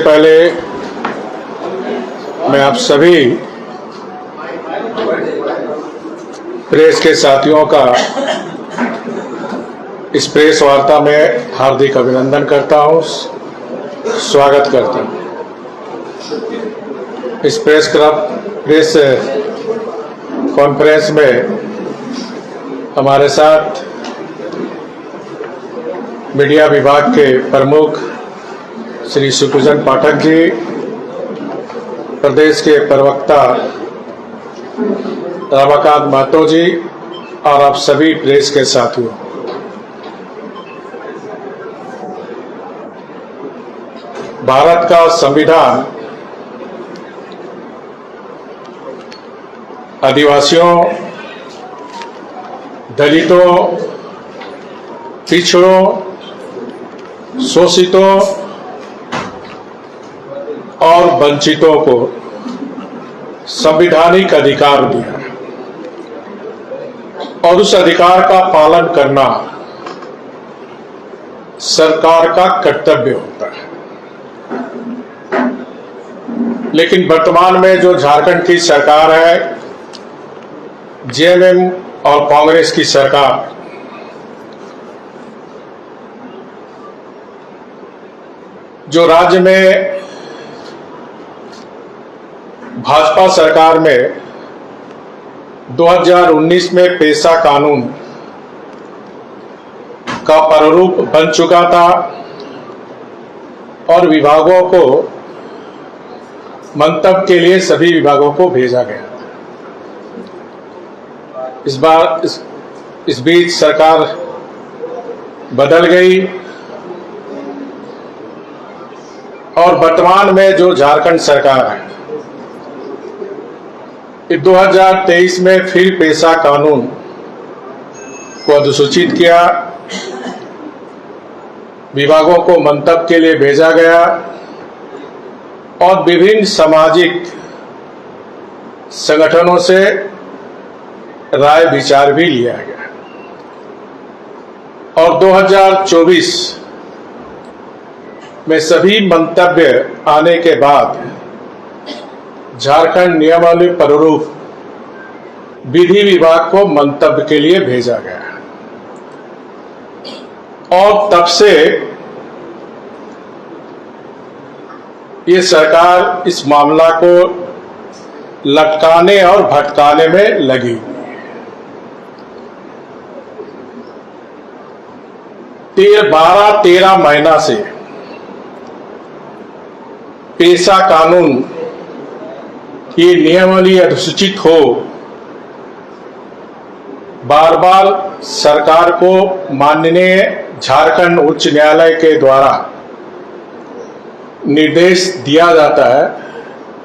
पहले मैं आप सभी प्रेस के साथियों का इस प्रेस वार्ता में हार्दिक अभिनंदन करता हूं, स्वागत करता हूं। इस प्रेस कॉन्फ्रेंस में हमारे साथ मीडिया विभाग के प्रमुख श्री सुखविजन पाठक जी, प्रदेश के प्रवक्ता रमाकांत महतो जी और आप सभी प्रेस के साथियों, भारत का संविधान आदिवासियों, दलितों, पिछड़ों, शोषितों और वंचितों को संवैधानिक अधिकार दिया है और उस अधिकार का पालन करना सरकार का कर्तव्य होता है। लेकिन वर्तमान में जो झारखंड की सरकार है, जेएमएम और कांग्रेस की सरकार, जो राज्य में भाजपा सरकार में 2019 में पेशा कानून का प्रारूप बन चुका था और विभागों को मंतव्य के लिए सभी विभागों को भेजा गया था। इस बीच सरकार बदल गई और वर्तमान में जो झारखंड सरकार है, 2023 में फिर पेशा कानून को अधिसूचित किया, विभागों को मंतव्य के लिए भेजा गया और विभिन्न सामाजिक संगठनों से राय विचार भी लिया गया और 2024 में सभी मंतव्य आने के बाद झारखंड नियमावली प्रारूप विधि विभाग को मंतव्य के लिए भेजा गया और तब से ये सरकार इस मामला को लटकाने और भटकाने में लगी। 12-13 महीना से पेशा कानून की नियमावली अधिसूचित हो, बार बार सरकार को माननीय झारखंड उच्च न्यायालय के द्वारा निर्देश दिया जाता है,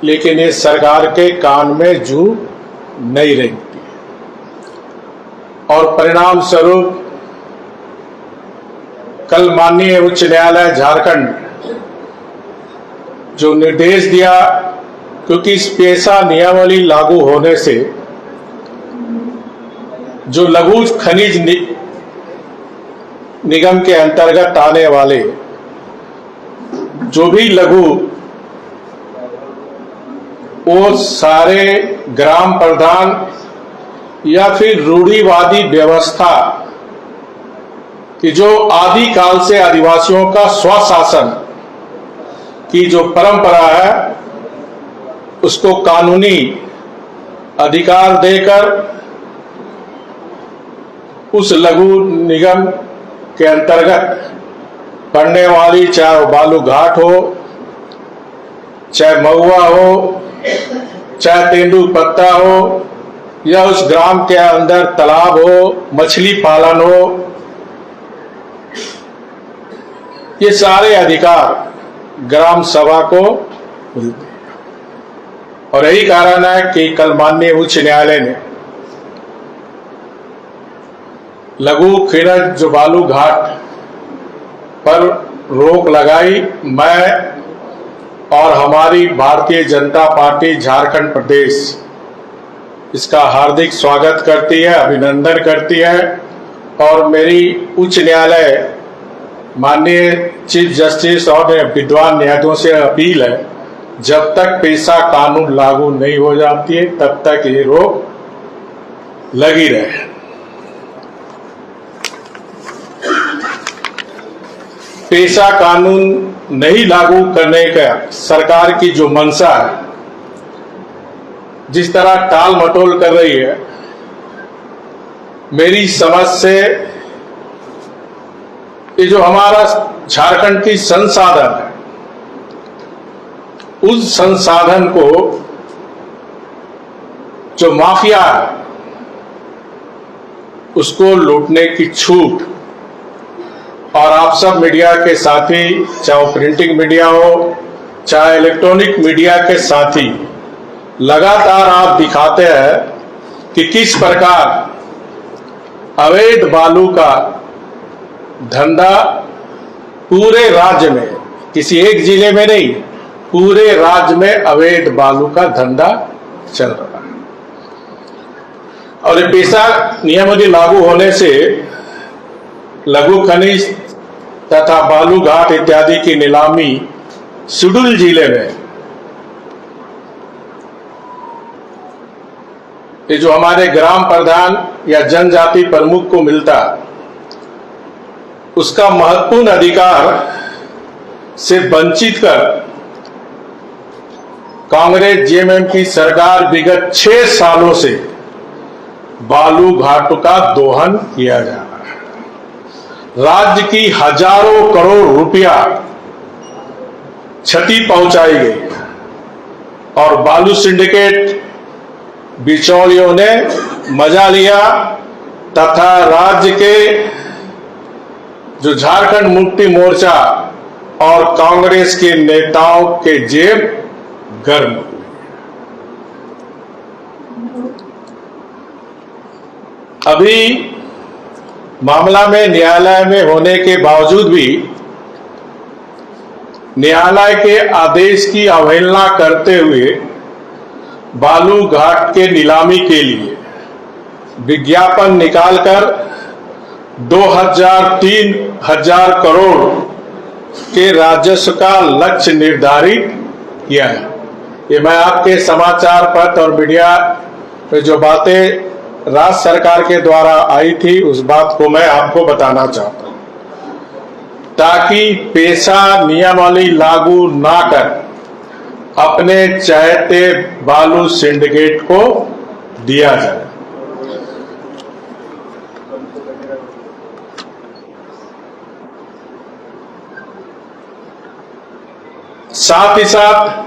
लेकिन ये सरकार के कान में जू नहीं रेंगती और परिणाम स्वरूप कल माननीय उच्च न्यायालय झारखंड जो निर्देश दिया, क्योंकि इस पेशा नियमावली लागू होने से जो लघु खनिज निगम के अंतर्गत आने वाले जो भी लघु, वो सारे ग्राम प्रधान या फिर रूढ़िवादी व्यवस्था कि जो आदि काल से आदिवासियों का स्वशासन की जो परंपरा है, उसको कानूनी अधिकार देकर उस लघु निगम के अंतर्गत पड़ने वाली, चाहे वो बालू घाट हो, चाहे महुआ हो, चाहे तेंदुपत्ता हो या उस ग्राम के अंदर तालाब हो, मछली पालन हो, ये सारे अधिकार ग्राम सभा को मिलते हैं। और यही कारण है कि कल माननीय उच्च न्यायालय ने लघु खनिज जो बालू घाट पर रोक लगाई। मैं और हमारी भारतीय जनता पार्टी झारखंड प्रदेश इसका हार्दिक स्वागत करती है, अभिनंदन करती है और मेरी उच्च न्यायालय माननीय चीफ जस्टिस और विद्वान न्यायाधीशों से अपील है, जब तक पेशा कानून लागू नहीं हो जाती है तब तक ये रोक लगी रहे। पेशा कानून नहीं लागू करने का सरकार की जो मंशा है, जिस तरह टाल मटोल कर रही है, मेरी समझ से ये जो हमारा झारखंड की संसाधन है, उस संसाधन को जो माफिया है उसको लूटने की छूट, और आप सब मीडिया के साथी, चाहे वो प्रिंटिंग मीडिया हो चाहे इलेक्ट्रॉनिक मीडिया के साथी, लगातार आप दिखाते हैं कि किस प्रकार अवैध बालू का धंधा पूरे राज्य में, किसी एक जिले में नहीं, पूरे राज्य में अवैध बालू का धंधा चल रहा है। और ये पेशा नियमावली लागू होने से लघु खनिज तथा बालू घाट इत्यादि की नीलामी शेड्यूल जिले में, ये जो हमारे ग्राम प्रधान या जनजाति प्रमुख को मिलता, उसका महत्वपूर्ण अधिकार से वंचित कर कांग्रेस जेएमएम की सरकार विगत 6 सालों से बालू घाट का दोहन किया जा रहा है। राज्य की हजारों करोड़ रुपया क्षति पहुंचाई गई और बालू सिंडिकेट बिचौलियों ने मजा लिया तथा राज्य के जो झारखंड मुक्ति मोर्चा और कांग्रेस के नेताओं के जेब गर्म हुई। अभी मामला में न्यायालय में होने के बावजूद भी न्यायालय के आदेश की अवहेलना करते हुए बालू घाट के नीलामी के लिए विज्ञापन निकालकर 2,000-3,000 करोड़ के राजस्व का लक्ष्य निर्धारित किया है। ये मैं आपके समाचार पत्र और मीडिया में जो बातें राज्य सरकार के द्वारा आई थी, उस बात को मैं आपको बताना चाहता हूं, ताकि पेशा नियमावली लागू ना कर अपने चाहते बालू सिंडिकेट को दिया जाए। साथ ही साथ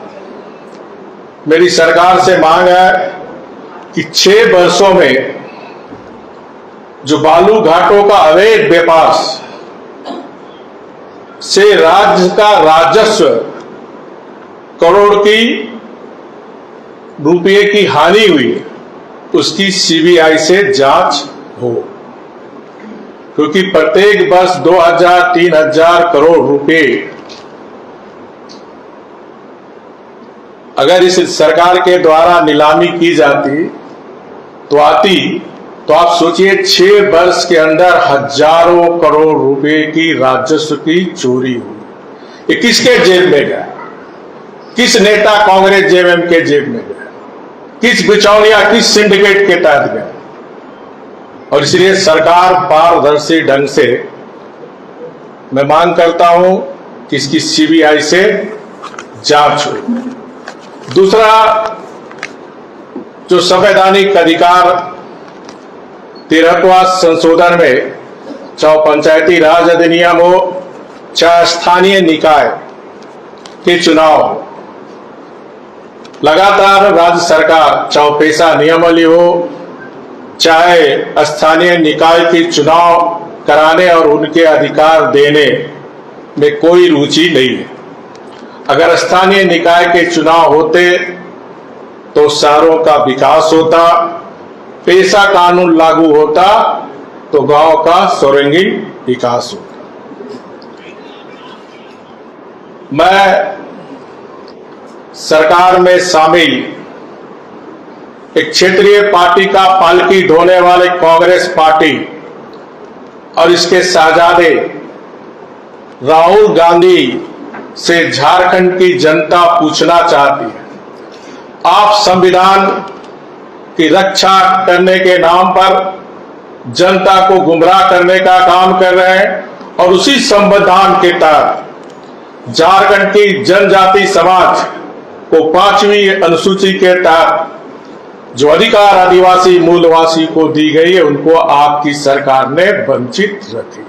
मेरी सरकार से मांग है कि 6 वर्षों में जो बालू घाटों का अवैध व्यापार से राज्य का राजस्व करोड़ की रुपये की हानि हुई, उसकी सीबीआई से जांच हो, क्योंकि प्रत्येक वर्ष 2,000-3,000 करोड़ रुपए अगर इस सरकार के द्वारा नीलामी की जाती तो आप सोचिए 6 वर्ष के अंदर हजारों करोड़ रुपए की राजस्व की चोरी हुई। ये किसके जेब में गया? किस नेता कांग्रेस जेएमएम के जेब में गया? किस बिचौलिया, किस सिंडिकेट के तहत गया? और इसलिए सरकार पारदर्शी ढंग से, मैं मांग करता हूं कि इसकी सीबीआई से जांच हो। दूसरा, जो संवैधानिक अधिकार 13वां संशोधन में, चाहे पंचायती राज अधिनियम हो चाहे स्थानीय निकाय के चुनाव हो, लगातार राज्य सरकार, चाहे पेशा नियमावली हो चाहे स्थानीय निकाय के चुनाव कराने और उनके अधिकार देने में कोई रुचि नहीं है। अगर स्थानीय निकाय के चुनाव होते तो शहरों का विकास होता, पेशा कानून लागू होता तो गांव का सर्वांगीण विकास होता। मैं सरकार में शामिल एक क्षेत्रीय पार्टी का पालकी ढोने वाले कांग्रेस पार्टी और इसके शहजादे राहुल गांधी से झारखंड की जनता पूछना चाहती है, आप संविधान की रक्षा करने के नाम पर जनता को गुमराह करने का काम कर रहे हैं और उसी संविधान के तहत झारखंड की जनजाति समाज को 5वीं अनुसूची के तहत जो अधिकार आदिवासी मूलवासी को दी गई है, उनको आपकी सरकार ने वंचित रखी।